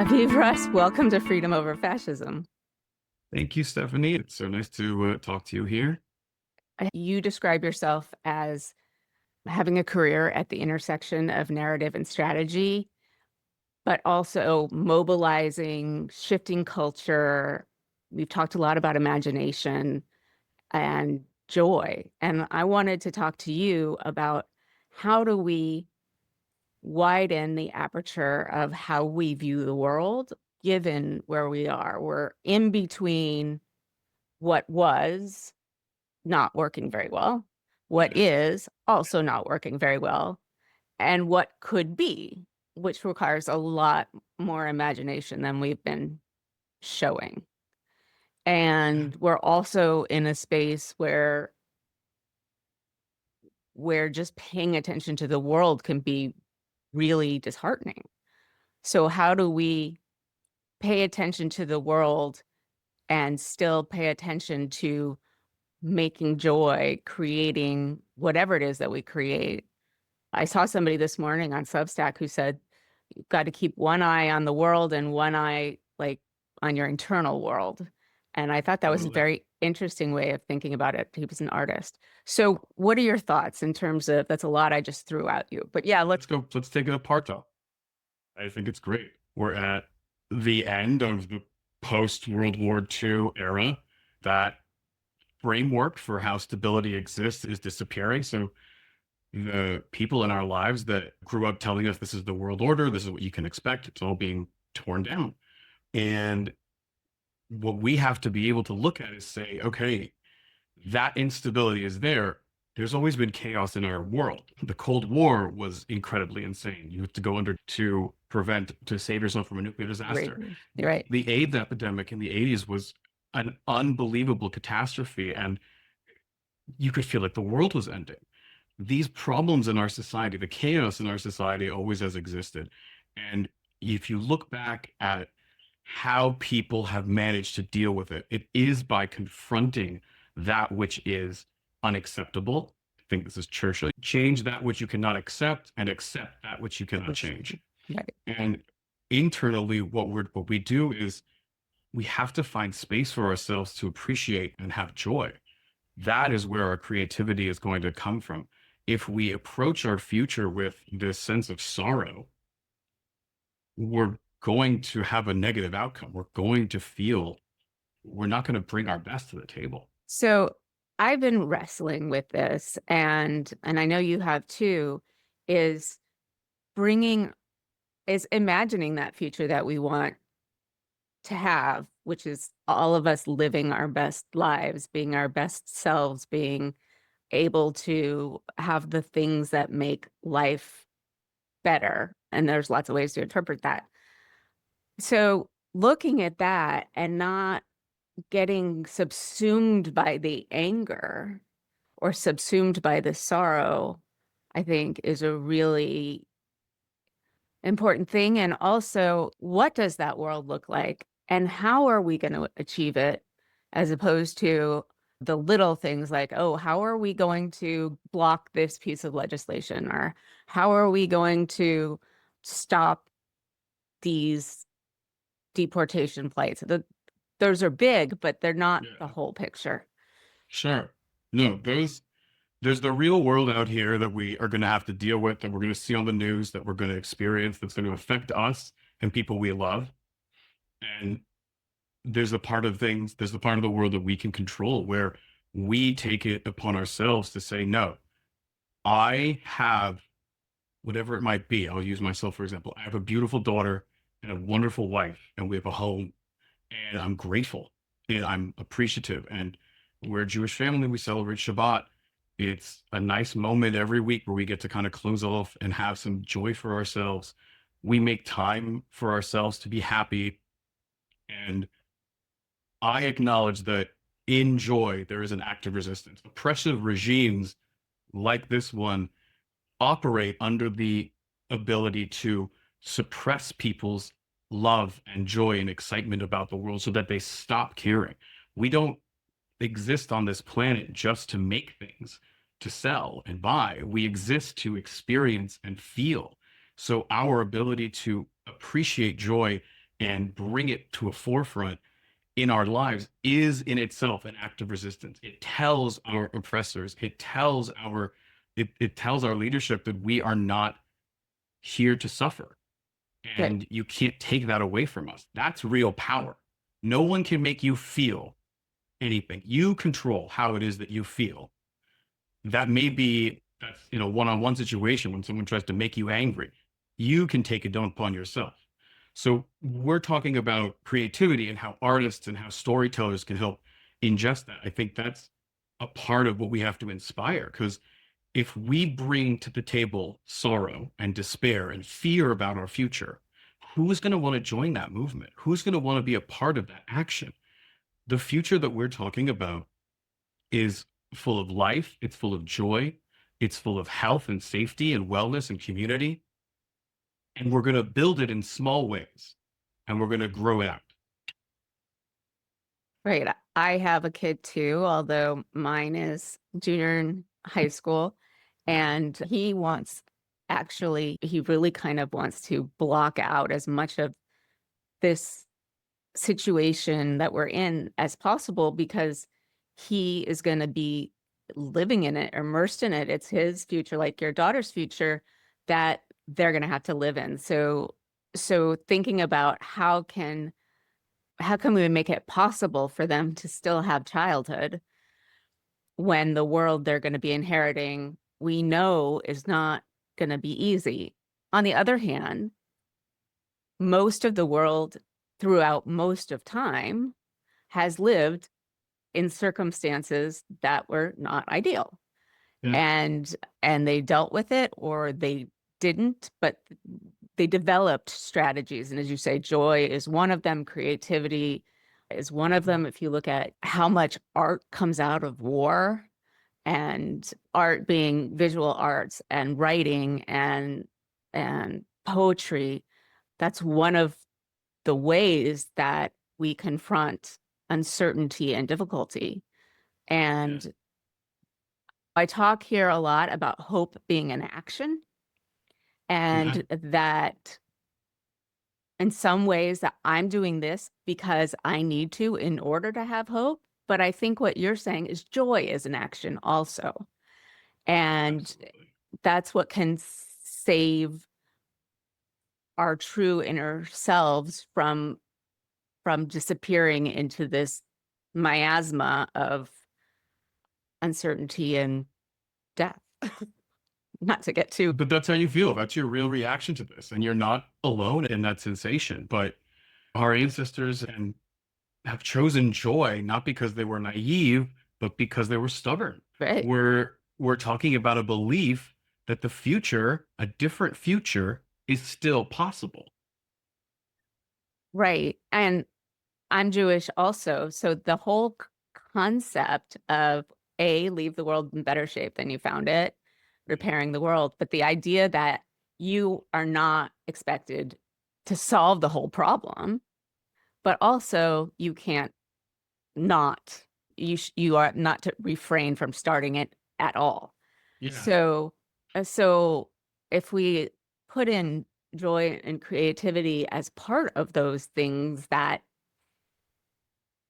Aviv Russ, welcome to Freedom Over Fascism. Thank you, Stephanie. It's so nice to talk to you here. You describe yourself as having a career at the intersection of narrative and strategy, but also mobilizing, shifting culture. We've talked a lot about imagination and joy. And I wanted to talk to you about how do we widen the aperture of how we view the world, given where we are. We're in between what was not working very well, what Yes. is also not working very well, and what could be, which requires a lot more imagination than we've been showing. Yeah. And we're also in a space where just paying attention to the world can be really disheartening. So how do we pay attention to the world and still pay attention to making joy, creating whatever it is that we create? I saw somebody this morning on Substack who said, you've got to keep one eye on the world and one eye like on your internal world. And I thought that was a Totally. very interesting way of thinking about it. He was an artist. So what are your thoughts in terms of, that's a lot I just threw at you, but yeah, let's. Let's take it apart though. I think it's great. We're at the end of the post World War II era. That framework for how stability exists is disappearing. So the people in our lives that grew up telling us this is the world order, this is what you can expect, it's all being torn down. And what we have to be able to look at is say, okay, that instability is there. There's always been chaos in our world. The Cold War was incredibly insane. You have to go under to save yourself from a nuclear Right. disaster. You're right. The AIDS epidemic in the 80s was an unbelievable catastrophe, and you could feel like the world was ending. These problems in our society, the chaos in our society always has existed. And if you look back at how people have managed to deal with it, it is by confronting that which is unacceptable. I think this is Churchill. Change that which you cannot accept and accept that which you cannot change. Right. And internally, what we do is we have to find space for ourselves to appreciate and have joy. That is where our creativity is going to come from. If we approach our future with this sense of sorrow, we're going to have a negative outcome. We're going to feel we're not going to bring our best to the table. So I've been wrestling with this, and I know you have too, is bringing is imagining that future that we want to have, which is all of us living our best lives, being our best selves, being able to have the things that make life better. And there's lots of ways to interpret that. So looking at that and not getting subsumed by the anger or subsumed by the sorrow, I think is a really important thing. And also, what does that world look like? And how are we going to achieve it? As opposed to the little things like, oh, how are we going to block this piece of legislation? Or how are we going to stop these deportation flights? Those are big, but they're not the Yeah, whole picture. sure. No, there's the real world out here that we are going to have to deal with, that we're going to see on the news, that we're going to experience, that's going to affect us and people we love. And there's the part of the world that we can control where we take it upon ourselves to say, no, I have whatever it might be. I'll use myself, for example. I have a beautiful daughter and a wonderful wife, and we have a home, and I'm grateful and I'm appreciative. And we're a Jewish family. We celebrate Shabbat. It's a nice moment every week where we get to kind of close off and have some joy for ourselves. We make time for ourselves to be happy. And I acknowledge that in joy, there is an active resistance. Oppressive regimes like this one operate under the ability to suppress people's love and joy and excitement about the world so that they stop caring. We don't exist on this planet just to make things, to sell and buy. We exist to experience and feel. So our ability to appreciate joy and bring it to a forefront in our lives is in itself an act of resistance. It tells our oppressors, it tells our leadership that we are not here to suffer. Right. And you can't take that away from us. That's real power. No one can make you feel anything. You control how it is that you feel. That may be that's one-on-one situation when someone tries to make you angry. You can take it upon yourself. So we're talking about creativity and how artists and how storytellers can help ingest that. I think that's a part of what we have to inspire, because if we bring to the table sorrow and despair and fear about our future, who's going to want to join that movement? Who's going to want to be a part of that action? The future that we're talking about is full of life, it's full of joy, it's full of health and safety and wellness and community. And we're going to build it in small ways and we're going to grow it out. Right. I have a kid too, although mine is junior in high school, and he really kind of wants to block out as much of this situation that we're in as possible, because he is going to be living in it, immersed in it. It's his future, like your daughter's future, that they're going to have to live in. So thinking about how can we make it possible for them to still have childhood when the world they're going to be inheriting, we know, is not going to be easy. On the other hand, most of the world throughout most of time has lived in circumstances that were not ideal. Yeah. And they dealt with it, or they didn't, but they developed strategies. And as you say, joy is one of them, creativity is one of them. If you look at how much art comes out of war, and art being visual arts and writing and poetry, that's one of the ways that we confront uncertainty and difficulty. Yeah. And I talk here a lot about hope being an action, Yeah. and that in some ways that I'm doing this because I need to in order to have hope. But I think what you're saying is joy is an action also. And Absolutely. that's what can save our true inner selves from disappearing into this miasma of uncertainty and death. Not to get too But that's how you feel. That's your real reaction to this. And you're not alone in that sensation. But our ancestors and have chosen joy not because they were naive, but because they were stubborn. right. We're talking about a belief that the future, a different future, is still possible. Right. And I'm Jewish also. So the whole concept of leave the world in better shape than you found it, repairing the world, but the idea that you are not expected to solve the whole problem, but also you can't not, you are not to refrain from starting it at all. Yeah. So if we put in joy and creativity as part of those things that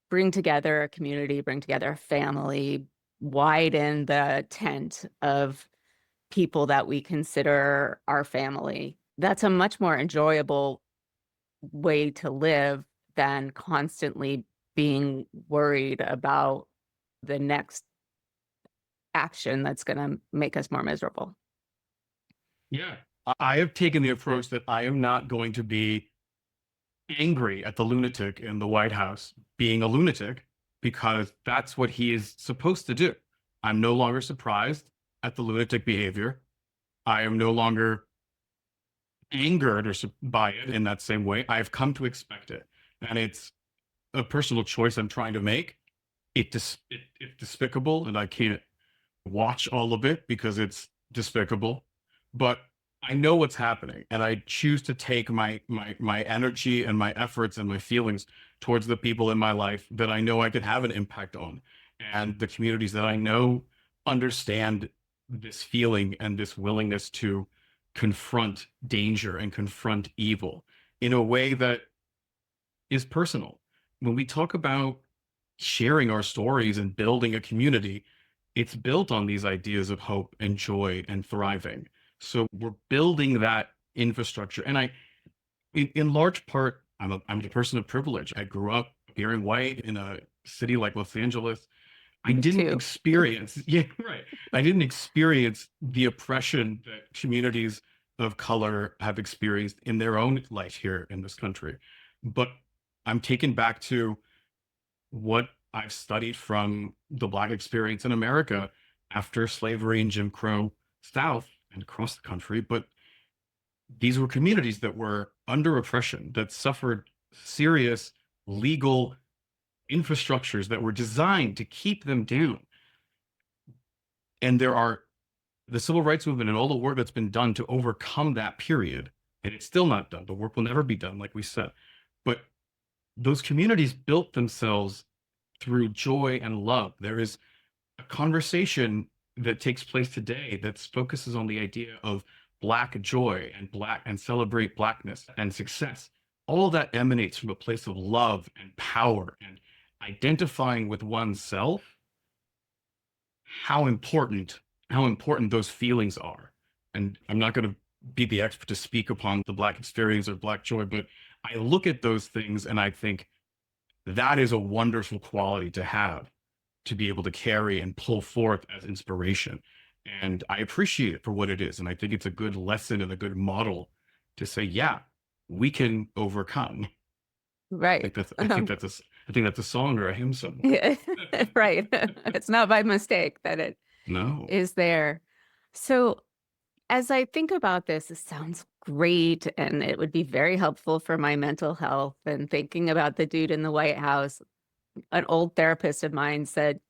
bring together a community, bring together a family, widen the tent of people that we consider our family, that's a much more enjoyable way to live than constantly being worried about the next action that's going to make us more miserable. Yeah. I have taken the approach that I am not going to be angry at the lunatic in the White House being a lunatic, because that's what he is supposed to do. I'm no longer surprised at the lunatic behavior. I am no longer angered by it in that same way. I've come to expect it. And it's a personal choice I'm trying to make. It's despicable, and I can't watch all of it because it's despicable. But I know what's happening, and I choose to take my energy and my efforts and my feelings towards the people in my life that I know I could have an impact on, and the communities that I know understand this feeling and this willingness to confront danger and confront evil in a way that is personal. When we talk about sharing our stories and building a community, it's built on these ideas of hope and joy and thriving. So we're building that infrastructure. And in large part, I'm a person of privilege. I grew up hearing white in a city like Los Angeles. I Me didn't too. experience, yeah, right. I didn't experience the oppression that communities of color have experienced in their own life here in this country. But I'm taken back to what I've studied from the Black experience in America after slavery and Jim Crow South and across the country. But these were communities that were under oppression, that suffered serious legal infrastructures that were designed to keep them down. And there are the civil rights movement and all the work that's been done to overcome that period. And it's still not done. The work will never be done, like we said. But those communities built themselves through joy and love. There is a conversation that takes place today that focuses on the idea of Black joy and Black and celebrate Blackness and success. All of that emanates from a place of love and power and identifying with oneself, how important those feelings are. And I'm not going to be the expert to speak upon the Black experience or Black joy, but I look at those things and I think that is a wonderful quality to have, to be able to carry and pull forth as inspiration. And I appreciate it for what it is. And I think it's a good lesson and a good model to say, yeah, we can overcome. Right. I think that's a song or a hymn somewhere. Yeah, right. It's not by mistake that it No. is there. So as I think about this, it sounds great and it would be very helpful for my mental health. And thinking about the dude in the White House, an old therapist of mine said,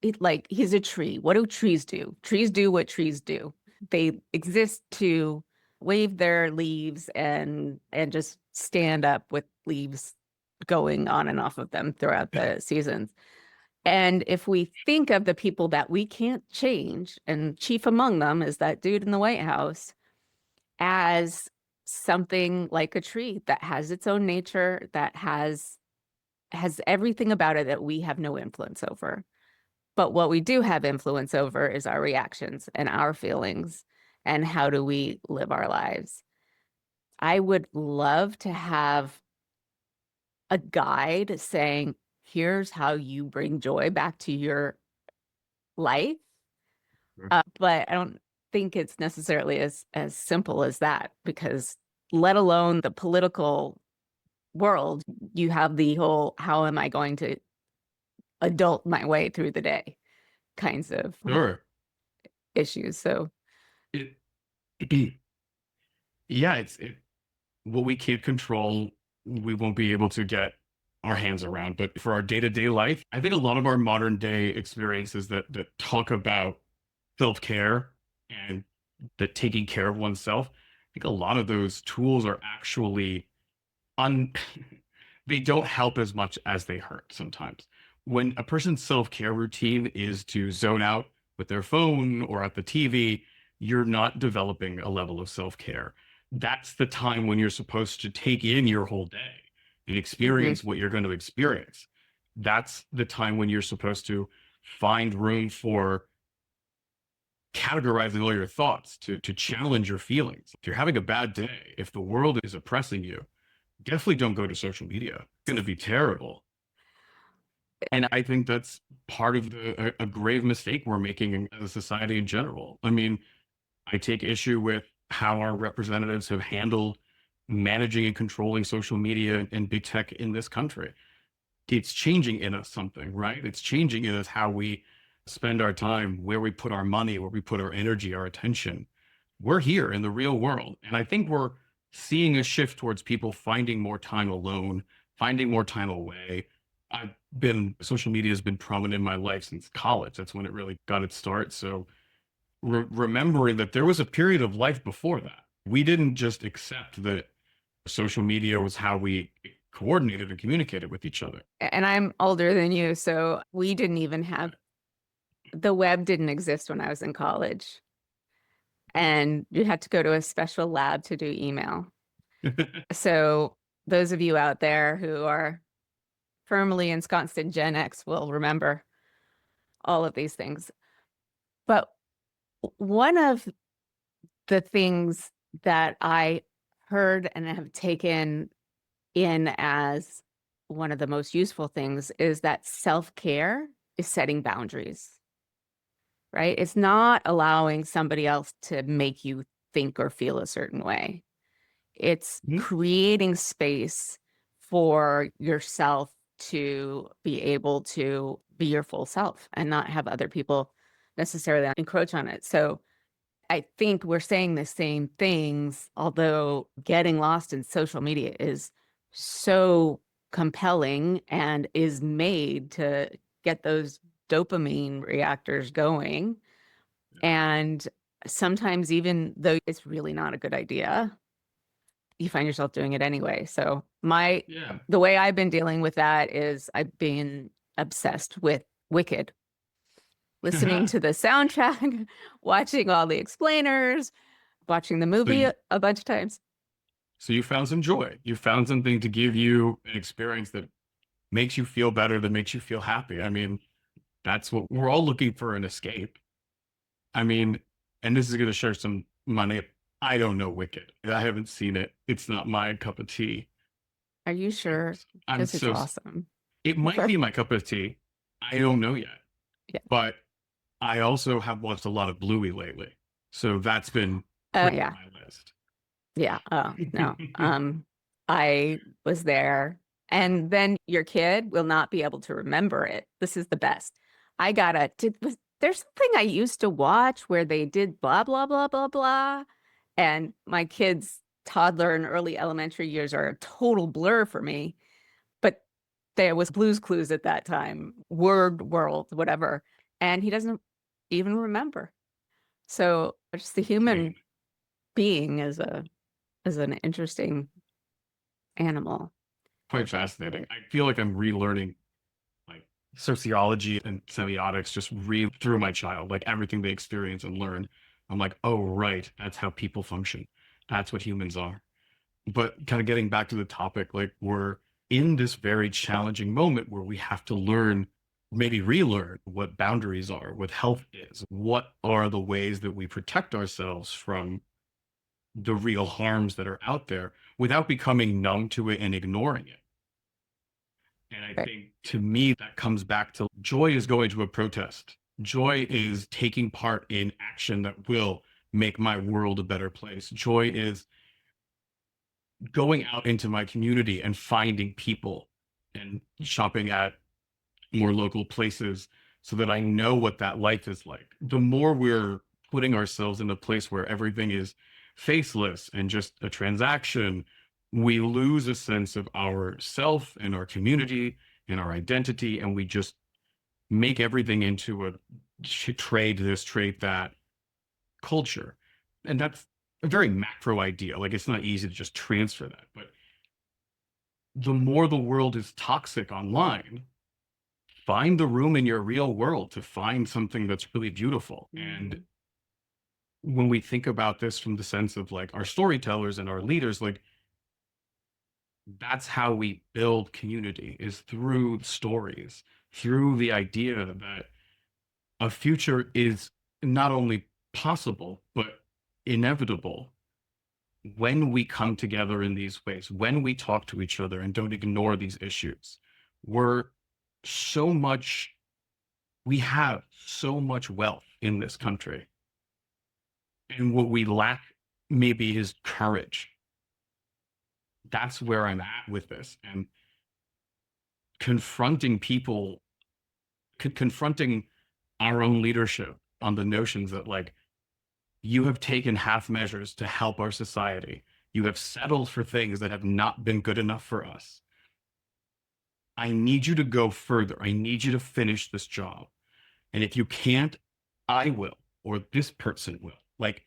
he's a tree. What do trees do? Trees do what trees do. They exist to wave their leaves and just stand up with leaves going on and off of them throughout the seasons. And if we think of the people that we can't change, and chief among them is that dude in the White House, as something like a tree that has its own nature, that has everything about it that we have no influence over. But what we do have influence over is our reactions and our feelings and how do we live our lives. I would love to have a guide saying, here's how you bring joy back to your life. But I don't think it's necessarily as simple as that, because let alone the political world, you have the whole, how am I going to adult my way through the day kinds of Sure. issues. So It, yeah, what we can't control, we won't be able to get our hands around. But for our day-to-day life, I think a lot of our modern day experiences that talk about self-care and that taking care of oneself, I think a lot of those tools are actually un they don't help as much as they hurt sometimes. When a person's self-care routine is to zone out with their phone or at the TV, you're not developing a level of self-care. That's the time when you're supposed to take in your whole day and experience what you're going to experience. That's the time when you're supposed to find room for categorizing all your thoughts, to challenge your feelings. If you're having a bad day, if the world is oppressing you, definitely don't go to social media. It's going to be terrible. And I think that's part of a grave mistake we're making as a society in general. I mean, I take issue with how our representatives have handled managing and controlling social media and big tech in this country. It's changing in us something, right? It's changing in us how we spend our time, where we put our money, where we put our energy, our attention. We're here in the real world. And I think we're seeing a shift towards people finding more time alone, finding more time away. Social media has been prominent in my life since college. That's when it really got its start. So remembering that there was a period of life before that. We didn't just accept that social media was how we coordinated and communicated with each other. and I'm older than you, so we didn't even have the web didn't exist when I was in college. And you had to go to a special lab to do email. So those of you out there who are firmly ensconced in Gen X will remember all of these things. But one of the things that I heard and have taken in as one of the most useful things is that self-care is setting boundaries, right? It's not allowing somebody else to make you think or feel a certain way. It's Mhm. creating space for yourself to be able to be your full self and not have other people necessarily encroach on it. So I think we're saying the same things, although getting lost in social media is so compelling and is made to get those dopamine reactors going. And sometimes, even though it's really not a good idea, you find yourself doing it anyway. So Yeah. the way I've been dealing with that is I've been obsessed with Wicked, listening to the soundtrack, watching all the explainers, watching the So movie you, a bunch of times. so you found some joy. You found something to give you an experience that makes you feel better, that makes you feel happy. I mean, that's what we're all looking for, an escape. I mean, and this is going to share some money. I don't know Wicked. I haven't seen it. It's not my cup of tea. Are you sure? I'm Because it's so, awesome. it might be my cup of tea. I don't know yet. Yeah. But I also have watched a lot of Bluey lately. So that's been Oh, pretty yeah. on my list. Yeah. Oh, no. I was there. And then your kid will not be able to remember it. This is the best. There's something I used to watch where they did blah, blah, blah, blah, blah. And my kids, toddler and early elementary years are a total blur for me. But there was Blue's Clues at that time, Word World, whatever. And he doesn't even remember. So just the I mean, human being is an interesting animal. quite fascinating. I feel like I'm relearning like sociology and semiotics just read through my child, like everything they experience and learn. I'm like, oh, right, that's how people function. That's what humans are. But kind of getting back to the topic, like we're in this very challenging moment where we have to learn, maybe relearn what boundaries are, what health is, what are the ways that we protect ourselves from the real harms that are out there without becoming numb to it and ignoring it. And I Right. think to me, that comes back to joy is going to a protest. Joy is taking part in action that will make my world a better place. Joy is going out into my community and finding people and shopping at more local places so that I know what that life is like. The more we're putting ourselves in a place where everything is faceless and just a transaction, we lose a sense of ourself and our community and our identity, and we just make everything into a trade this, trade that culture. And that's a very macro idea. Like it's not easy to just transfer that, but the more the world is toxic online, find the room in your real world to find something that's really beautiful. And Mhm. when we think about this from the sense of like our storytellers and our leaders, like that's how we build community is through stories, through the idea that a future is not only possible, but inevitable when we come together in these ways, when we talk to each other and don't ignore these issues. We're so much we have so much wealth in this country. And what we lack maybe is courage. That's where I'm at with this. And confronting people, confronting our own leadership on the notions that, like, you have taken half measures to help our society. You have settled for things that have not been good enough for us. I need you to go further. I need you to finish this job. And if you can't, I will, or this person will. Like,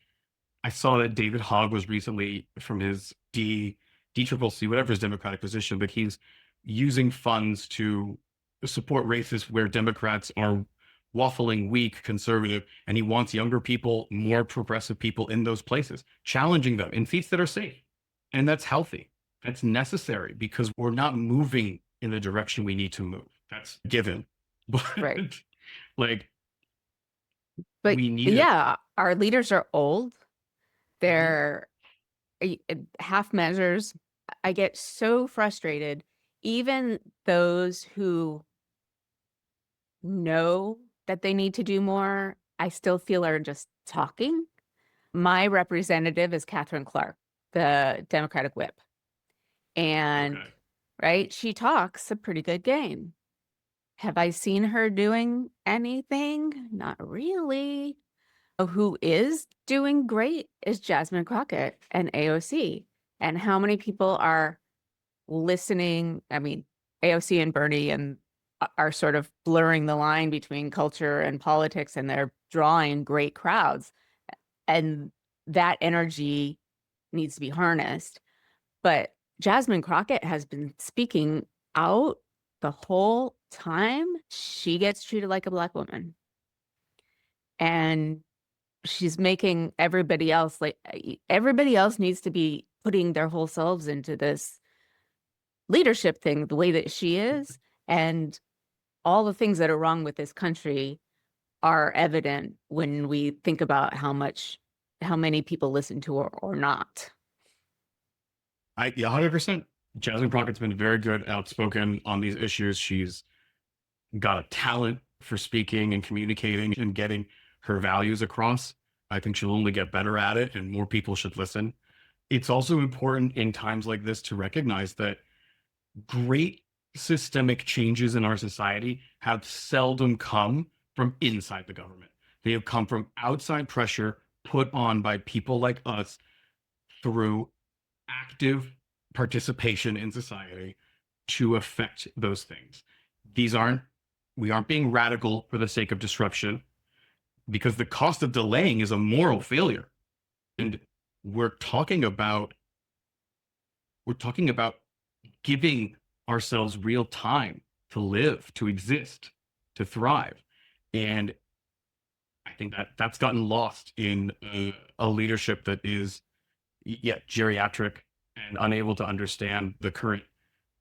I saw that David Hogg was recently from his triple C, whatever his Democratic position, but he's using funds to support races where Democrats are waffling, weak, conservative, and he wants younger people, more progressive people in those places, challenging them in seats that are safe. And that's healthy. That's necessary because we're not moving in the direction we need to move. That's given. But Right. like But we need it. yeah, our leaders are old. Mhm. They're half measures. I get so frustrated. Even those who know that they need to do more, I still feel are just talking. My representative is Catherine Clark, the Democratic whip. And Okay. right, she talks a pretty good game. Have I seen her doing anything? Not really. Who is doing great is Jasmine Crockett and AOC. And how many people are listening? I mean, AOC and Bernie and are sort of blurring the line between culture and politics, and they're drawing great crowds. And that energy needs to be harnessed. But Jasmine Crockett has been speaking out the whole time. She gets treated like a Black woman. And she's making everybody else like everybody else needs to be putting their whole selves into this leadership thing the way that she is. And all the things that are wrong with this country are evident when we think about how many people listen to her or not. Yeah, 100%. Jasmine Crockett's been very good, outspoken on these issues. She's got a talent for speaking and communicating and getting her values across. I think she'll only get better at it, and more people should listen. It's also important in times like this to recognize that great systemic changes in our society have seldom come from inside the government. They have come from outside pressure put on by people like us through active participation in society to affect those things. These aren't, we aren't being radical for the sake of disruption, because the cost of delaying is a moral failure. And we're talking about, we're talking about giving ourselves real time to live, to exist, to thrive. And I think that that's gotten lost in a leadership that is, yeah, geriatric and unable to understand the current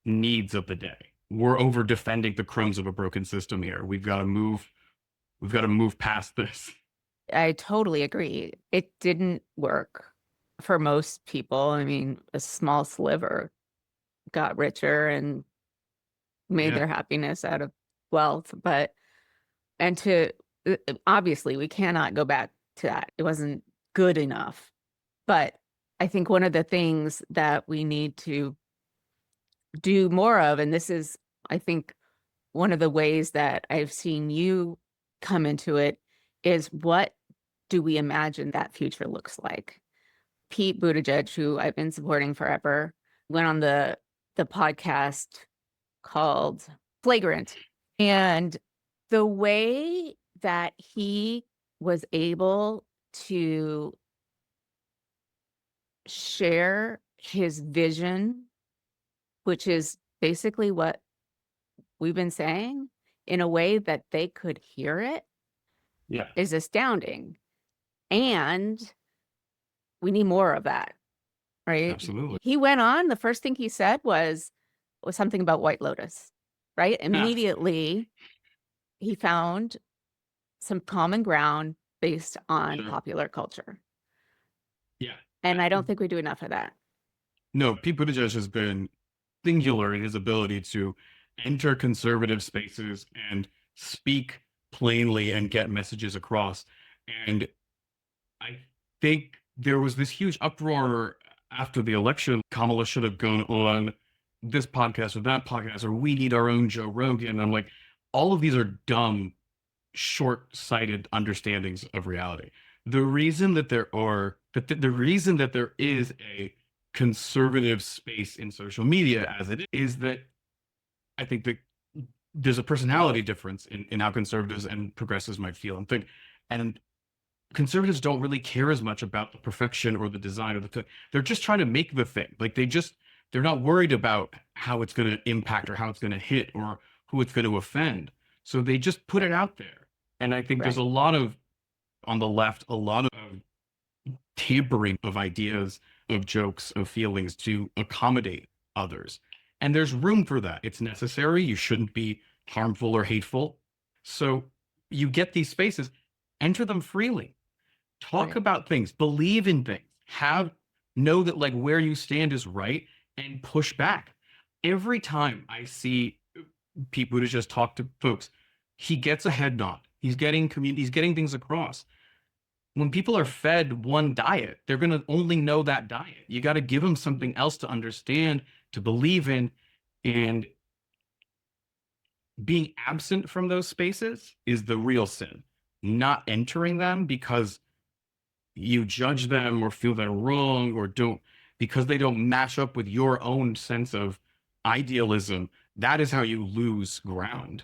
needs of the day. We're over defending the crumbs of a broken system here. We've got to move past this. I totally agree. It didn't work for most people. I mean, a small sliver got richer and made Yeah. their happiness out of wealth. But, and to obviously, we cannot go back to that. It wasn't good enough. But I think one of the things that we need to do more of, and this is, I think, one of the ways that I've seen you come into it, is what do we imagine that future looks like? Pete Buttigieg, who I've been supporting forever, went on the podcast called Flagrant. And the way that he was able to share his vision, which is basically what we've been saying, in a way that they could hear it, Yeah, is astounding. And we need more of that, right? absolutely. He went on, the first thing he said was something about White Lotus, right? Yeah, Immediately, he found some common ground based on sure. popular culture. Yeah. And I don't think we do enough of that. No, Pete Buttigieg has been singular in his ability to enter conservative spaces and speak plainly and get messages across. And I think there was this huge uproar after the election. Kamala should have gone on this podcast or that podcast, or we need our own Joe Rogan. I'm like, all of these are dumb, short-sighted understandings of reality. The reason that there are the reason that there is a conservative space in social media as it is that I think that there's a personality difference in how conservatives and progressives might feel and think. And conservatives don't really care as much about the perfection or the design of the thing. They're just trying to make the thing. Like they're not worried about how it's going to impact or how it's going to hit or who it's going to offend. So they just put it out there. And I think there's a Right. lot of, on the left, a lot of tampering of ideas, of jokes, of feelings to accommodate others. And there's room for that. It's necessary. You shouldn't be harmful or hateful. So you get these spaces, enter them freely, talk Right. about things, believe in things, know that like where you stand is right, and push back. Every time I see Pete Buttigieg just talk to folks, he gets a head nod. He's getting things across. When people are fed one diet, they're going to only know that diet. You got to give them something else to understand, to believe in, and being absent from those spaces is the real sin. Not entering them because you judge them or feel they're wrong or don't, because they don't match up with your own sense of idealism. That is how you lose ground.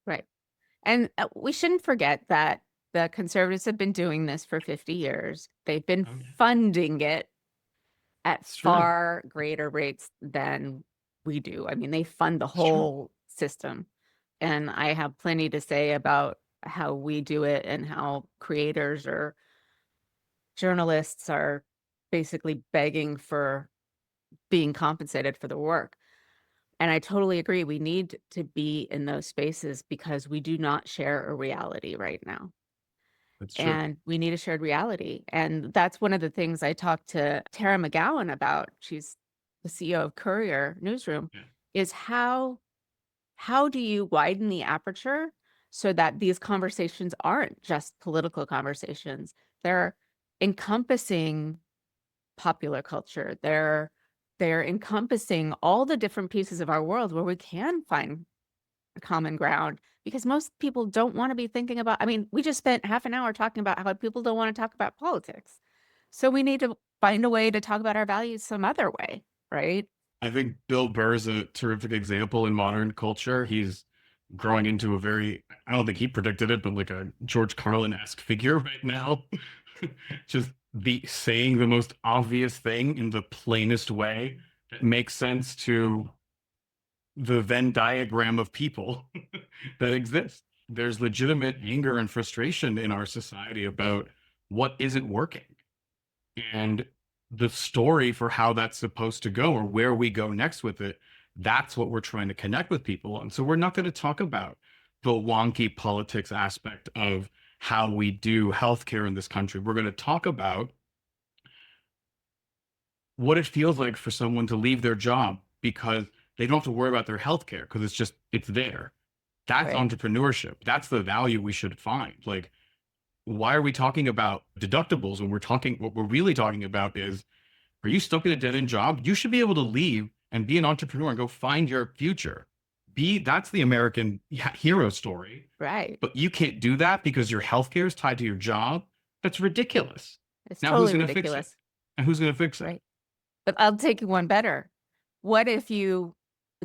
Right. And we shouldn't forget that the conservatives have been doing this for 50 years. They've been Okay. funding it at It's true. far greater rates than we do. I mean, they fund the It's true. whole system. And I have plenty to say about how we do it and how creators or journalists are basically begging for being compensated for the work. And I totally agree. We need to be in those spaces because we do not share a reality right now. It's true. And we need a shared reality. And that's one of the things I talked to Tara McGowan about. She's the CEO of Courier Newsroom, Yeah. is how do you widen the aperture so that these conversations aren't just political conversations? They're encompassing popular culture. They're encompassing all the different pieces of our world where we can find common ground, because most people don't want to be thinking about, I mean, we just spent half an hour talking about how people don't want to talk about politics. So we need to find a way to talk about our values some other way, right? I think Bill Burr is a terrific example in modern culture. He's growing into a very, I don't think he predicted it, but like a George Carlin-esque figure right now. Just be saying the most obvious thing in the plainest way that makes sense to the Venn diagram of people that exist. There's legitimate anger and frustration in our society about what isn't working. And the story for how that's supposed to go or where we go next with it, that's what we're trying to connect with people on. So we're not going to talk about the wonky politics aspect of how we do healthcare in this country. We're going to talk about what it feels like for someone to leave their job because they don't have to worry about their healthcare because it's there. That's Right. entrepreneurship. That's the value we should find. Like, why are we talking about deductibles when what we're really talking about is, are you stuck in a dead end job? You should be able to leave and be an entrepreneur and go find your future. That's the American hero story. Right. But you can't do that because your healthcare is tied to your job. That's ridiculous. It's Now who's totally going to fix it? ridiculous. And who's going to fix it? Right. But I'll take you one better. What if you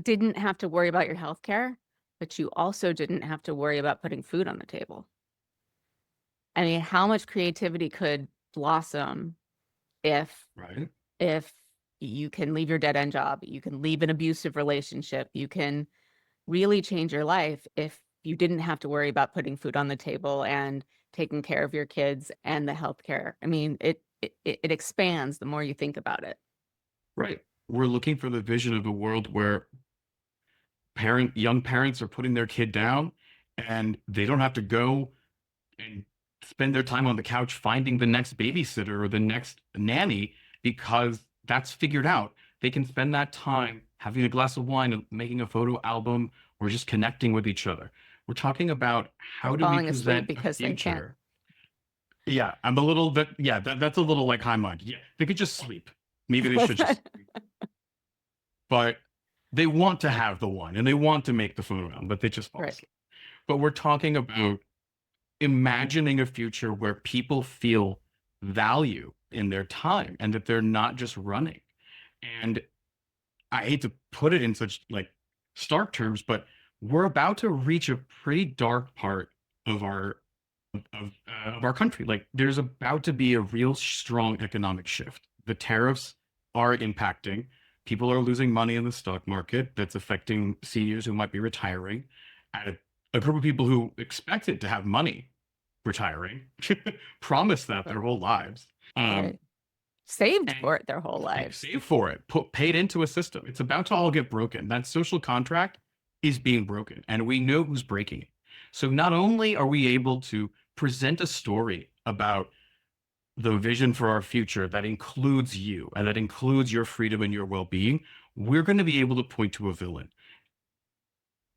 didn't have to worry about your health care, but you also didn't have to worry about putting food on the table? I mean, how much creativity could blossom if Right. if you can leave your dead end job, you can leave an abusive relationship, you can really change your life if you didn't have to worry about putting food on the table and taking care of your kids and the healthcare. I mean, it expands the more you think about it. Right. We're looking for the vision of a world where young parents are putting their kid down and they don't have to go and spend their time on the couch finding the next babysitter or the next nanny because that's figured out. They can spend that time having a glass of wine and making a photo album or just connecting with each other. We're talking about Or how do we falling asleep present a because they can't. future. Yeah, I'm a little bit, yeah, that's a little like high minded. Yeah, they could just sleep. Maybe they should just, but they want to have the wine and they want to make the photo album, but they just fall Right. asleep. But we're talking about imagining a future where people feel value in their time and that they're not just running. And I hate to put it in such like stark terms, but we're about to reach a pretty dark part of our country. Like there's about to be a real strong economic shift. The tariffs are impacting. People are losing money in the stock market. That's affecting seniors who might be retiring. And a group of people who expected to have money retiring, promised that their whole lives. Right. saved and for it their whole lives. save for it, paid into a system. It's about to all get broken. That social contract is being broken, and we know who's breaking it. So not only are we able to present a story about the vision for our future that includes you and that includes your freedom and your well-being, we're going to be able to point to a villain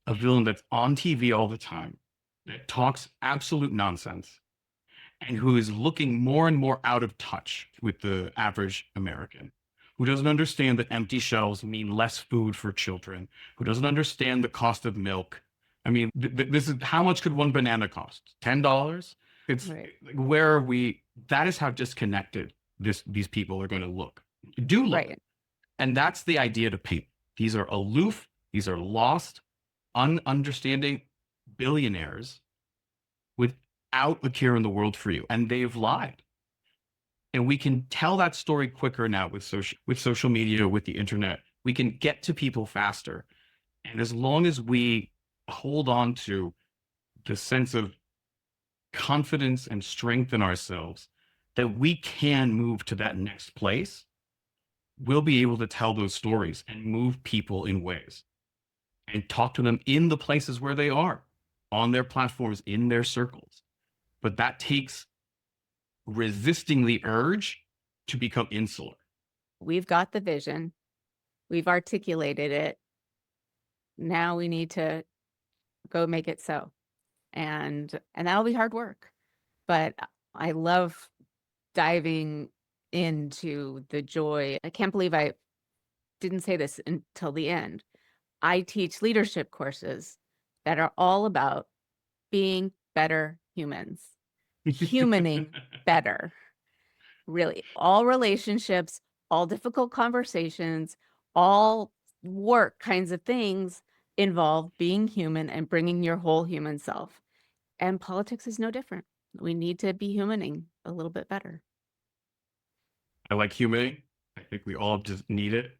that's on TV all the time, that talks absolute nonsense, and who is looking more and more out of touch with the average American, who doesn't understand that empty shelves mean less food for children, who doesn't understand the cost of milk. I mean, this is how much could one banana cost? $10? It's Right. like, where are we? That is how disconnected these people are going to look. Do look. Right. And that's the idea to people. These are aloof, these are lost, understanding billionaires without a care in the world for you. And they've lied. And we can tell that story quicker now with social media, with the internet. We can get to people faster. And as long as we hold on to the sense of confidence and strength in ourselves that we can move to that next place, we'll be able to tell those stories and move people in ways and talk to them in the places where they are, on their platforms, in their circles. But that takes resisting the urge to become insular. We've got the vision. We've articulated it. Now we need to go make it so. And that'll be hard work. But I love diving into the joy. I can't believe I didn't say this until the end. I teach leadership courses that are all about being better humans, humaning better. Really, all relationships, all difficult conversations, all work kinds of things involve being human and bringing your whole human self. And politics is no different. We need to be humaning a little bit better. I like humaning. I think we all just need it.